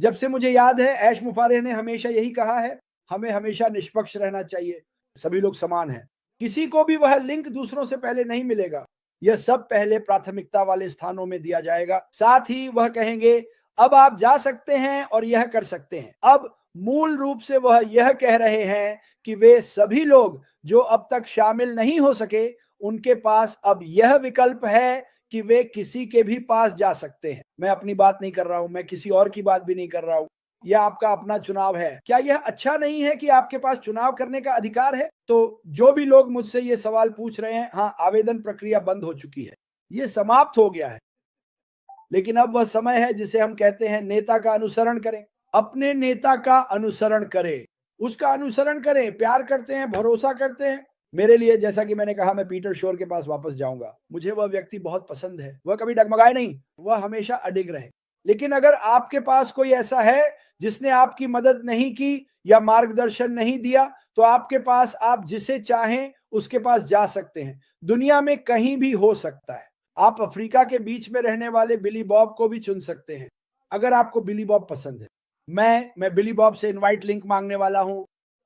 जब से मुझे याद है ऐश मुफारिह ने हमेशा यही कहा है, हमें हमेशा निष्पक्ष रहना चाहिए, सभी लोग समान हैं। किसी को भी वह लिंक दूसरों से पहले नहीं मिलेगा, यह सब पहले प्राथमिकता वाले स्थानों में दिया जाएगा। साथ ही वह कहेंगे अब आप जा सकते हैं और यह कर सकते हैं। अब मूल रूप से वह यह कह रहे हैं कि वे सभी लोग जो अब तक शामिल नहीं हो सके, उनके पास अब यह विकल्प है कि वे किसी के भी पास जा सकते हैं। मैं अपनी बात नहीं कर रहा हूं, मैं किसी और की बात भी नहीं कर रहा हूं। यह आपका अपना चुनाव है। क्या यह अच्छा नहीं है कि आपके पास चुनाव करने का अधिकार है? तो जो भी लोग मुझसे ये सवाल पूछ रहे हैं, हाँ, आवेदन प्रक्रिया बंद हो चुकी है। ये समाप्त हो गया है। लेकिन अब वह समय है जिसे हम कहते हैं नेता का अनुसरण करें। अपने नेता का अनुसरण करें, उसका अनुसरण करें। प्यार करते हैं, भरोसा करते हैं। मेरे लिए, जैसा कि मैंने कहा, मैं पीटर शोर के पास वापस जाऊंगा। मुझे वह व्यक्ति बहुत पसंद है। वह कभी डगमगाए नहीं, वह हमेशा अडिग रहे। लेकिन अगर आपके पास कोई ऐसा है जिसने आपकी मदद नहीं की या मार्गदर्शन नहीं दिया, तो आपके पास, आप जिसे चाहें उसके पास जा सकते हैं। दुनिया में कहीं भी हो सकता है। आप अफ्रीका के बीच में रहने वाले बिली बॉब को भी चुन सकते हैं, अगर आपको बिली बॉब पसंद है। मैं बिली बॉब से इनवाइट लिंक मांगने वाला हूं,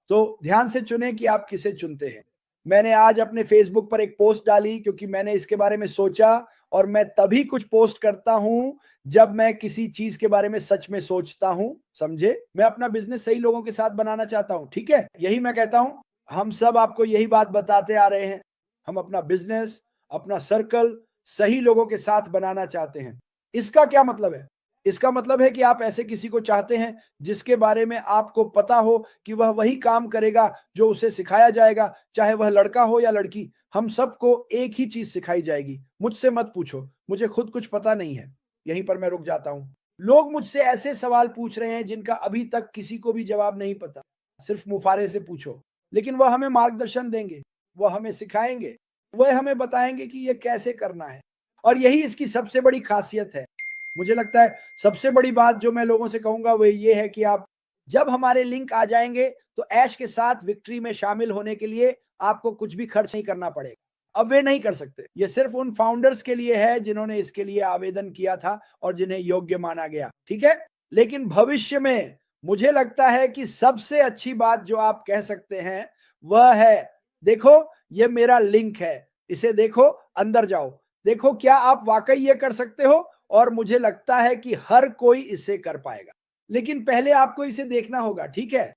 तो ध्यान से चुनें कि आप किसे चुनते हैं। मैंने आज अपने फेसबुक पर एक पोस्ट डाली क्योंकि मैंने इसके बारे में सोचा, और मैं तभी कुछ पोस्ट करता हूं जब मैं किसी चीज के बारे में सच में सोचता हूं। समझे? मैं अपना बिजनेस सही लोगों के साथ बनाना चाहता हूं, ठीक है? यही मैं कहता हूं। हम सब आपको यही बात बताते आ रहे हैं। हम अपना बिजनेस, अपना सर्कल सही लोगों के साथ बनाना चाहते हैं। इसका क्या मतलब है? इसका मतलब है कि आप ऐसे किसी को चाहते हैं जिसके बारे में आपको पता हो कि वह वही काम करेगा जो उसे सिखाया जाएगा, चाहे वह लड़का हो या लड़की। हम सबको एक ही चीज सिखाई जाएगी। मुझसे मत पूछो, मुझे खुद कुछ पता नहीं है। यहीं पर मैं रुक जाता हूं। लोग मुझसे ऐसे सवाल पूछ रहे हैं जिनका अभी तक किसी को भी जवाब नहीं पता। सिर्फ मुफारे से पूछो, लेकिन वह हमें मार्गदर्शन देंगे, वह हमें सिखाएंगे, वह हमें बताएंगे कि यह कैसे करना है। और यही इसकी सबसे बड़ी खासियत है। मुझे लगता है सबसे बड़ी बात जो मैं लोगों से कहूंगा वो ये है कि आप जब हमारे लिंक आ जाएंगे, तो ऐश के साथ विक्ट्री में शामिल होने के लिए आपको कुछ भी खर्च नहीं करना पड़ेगा। अब वे नहीं कर सकते। ये सिर्फ उन फाउंडर्स के लिए है जिन्होंने इसके लिए आवेदन किया था और जिन्हें योग्य माना गया, ठीक है? लेकिन भविष्य में मुझे लगता है कि सबसे अच्छी बात जो आप कह सकते हैं वह है, देखो ये मेरा लिंक है, इसे देखो, अंदर जाओ, देखो क्या आप वाकई ये कर सकते हो। और मुझे लगता है कि हर कोई इसे कर पाएगा। लेकिन पहले आपको इसे देखना होगा, ठीक है?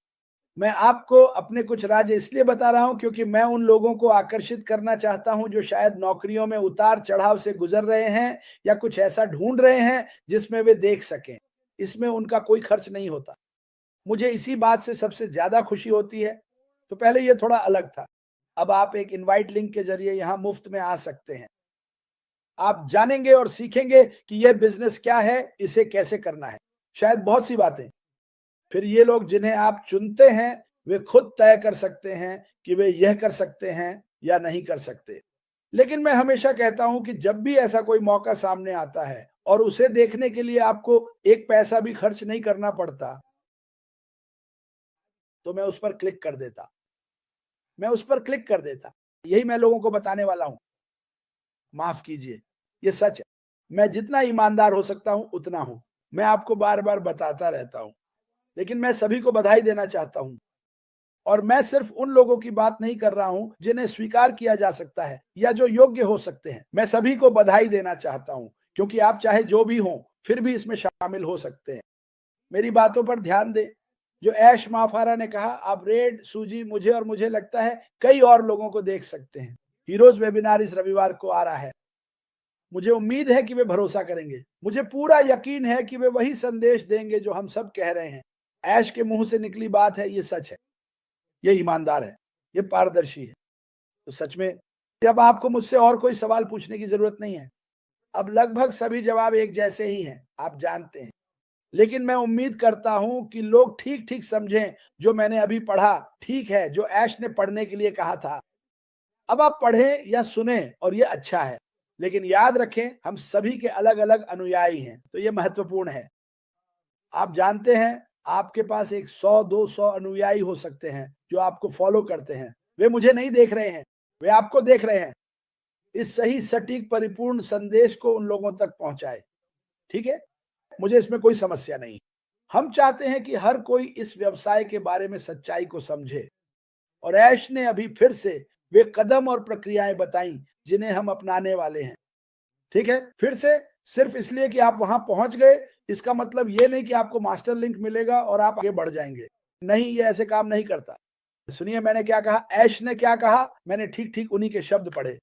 मैं आपको अपने कुछ राज इसलिए बता रहा हूं क्योंकि मैं उन लोगों को आकर्षित करना चाहता हूं जो शायद नौकरियों में उतार चढ़ाव से गुजर रहे हैं या कुछ ऐसा ढूंढ रहे हैं जिसमें वे देख सकें। इसमें उनका कोई खर्च नहीं होता। मुझे इसी बात से सबसे ज्यादा खुशी होती है। तो पहले ये थोड़ा अलग था। अब आप एक इनवाइट लिंक के जरिए यहां मुफ्त में आ सकते हैं। आप जानेंगे और सीखेंगे कि यह बिजनेस क्या है, इसे कैसे करना है, शायद बहुत सी बातें। फिर ये लोग जिन्हें आप चुनते हैं, वे खुद तय कर सकते हैं कि वे यह कर सकते हैं या नहीं कर सकते। लेकिन मैं हमेशा कहता हूं कि जब भी ऐसा कोई मौका सामने आता है और उसे देखने के लिए आपको एक पैसा भी खर्च नहीं करना पड़ता, तो मैं उस पर क्लिक कर देता। मैं उस पर क्लिक कर देता। यही मैं लोगों को बताने वाला हूं। माफ कीजिए, ये सच है। मैं जितना ईमानदार हो सकता हूं उतना हूं। मैं आपको बार बार बताता रहता हूं। लेकिन मैं सभी को बधाई देना चाहता हूं। और मैं सिर्फ उन लोगों की बात नहीं कर रहा हूं जिन्हें स्वीकार किया जा सकता है या जो योग्य हो सकते हैं। मैं सभी को बधाई देना चाहता हूं, क्योंकि आप चाहे जो भी हों फिर भी इसमें शामिल हो सकते हैं। मेरी बातों पर ध्यान दें। जो ऐश माफारा ने कहा, आप रेड, सूजी, मुझे और मुझे लगता है कई और लोगों को देख सकते हैं। हीरोज वेबिनार इस रविवार को आ रहा है। मुझे उम्मीद है कि वे भरोसा करेंगे। मुझे पूरा यकीन है कि वे वही संदेश देंगे जो हम सब कह रहे हैं। ऐश के मुंह से निकली बात है, ये सच है, ये ईमानदार है, ये पारदर्शी है। तो सच में अब आपको मुझसे और कोई सवाल पूछने की जरूरत नहीं है। अब लगभग सभी जवाब एक जैसे ही हैं, आप जानते हैं। लेकिन मैं उम्मीद करता हूं कि लोग ठीक ठीक समझें जो मैंने अभी पढ़ा, ठीक है, जो ऐश ने पढ़ने के लिए कहा था। अब आप पढ़ें या सुने और ये अच्छा है। लेकिन याद रखें, हम सभी के अलग अलग अनुयायी हैं, तो ये महत्वपूर्ण है। आप जानते हैं, आपके पास एक 100-200 अनुयायी हो सकते हैं जो आपको फॉलो करते हैं। वे मुझे नहीं देख रहे हैं, वे आपको देख रहे हैं। इस सही, सटीक, परिपूर्ण संदेश को उन लोगों तक पहुंचाए, ठीक है? मुझे इसमें कोई समस्या नहीं। हम चाहते हैं कि हर कोई इस व्यवसाय के बारे में सच्चाई को समझे और ऐश ने अभी फिर से वे कदम और प्रक्रियाएं बताई जिन्हें हम अपनाने वाले हैं। ठीक है, फिर से सिर्फ इसलिए कि आप वहां पहुंच गए इसका मतलब ये नहीं कि आपको मास्टर लिंक मिलेगा और आप आगे बढ़ जाएंगे। नहीं, ये ऐसे काम नहीं करता। सुनिए मैंने क्या कहा, ऐश ने क्या कहा, मैंने ठीक ठीक उन्हीं के शब्द पढ़े।